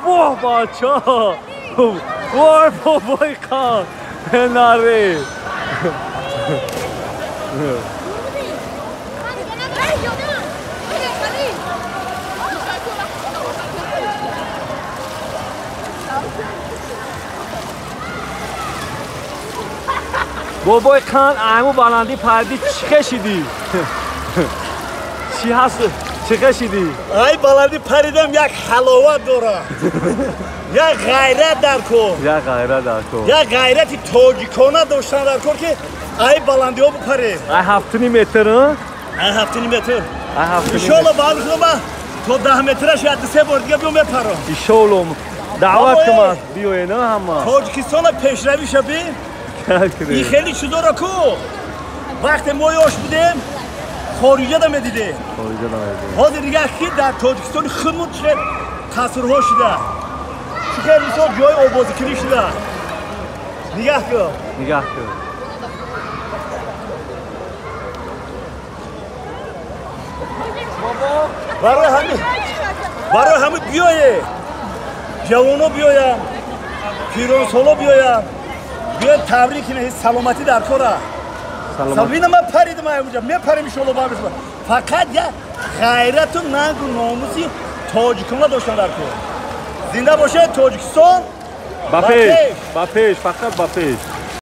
Boh bacha! Boy boy khan! Nare! بابای خان عمو بلندی پردی چی کشیدی؟ چی هست؟ چی کشیدی؟ ای بلندی پریدم یک حلاوت داره یک غیرت در کن یک غیرت در کن یک غیرتی تاجیکانه داشتن در کن که ای بلندی ها بپره ای 7.5 متر ها؟ ای 7.5 متر ای 7.5 انشالله باید کنم تا 10 مترش یاد 3 بار دیگه بیام بپرم انشالله دعوت کنم بیای نه همه تاجیکستان پیشروی شبی این خیلی چیزا را کو وقتی ما یاش بودیم خارجه دم دیده حاضر دیگه کی در تاجیکستان خودمون چه تاثیرها شده چه مثلا جای آبادکاری شده نگاه کن برای همه بیایه جوانا بیایم پیرانسالا بیایم بیاید تبریک کنه سلامتی در کاره سلامتی من پریدم اونجا میپریم انشالله با بسم فقط یک غیرت و ننگ و ناموسی تاجیکان‌ها داشتن در کار زنده باشه تاجیکستان با پیش فقط با پیش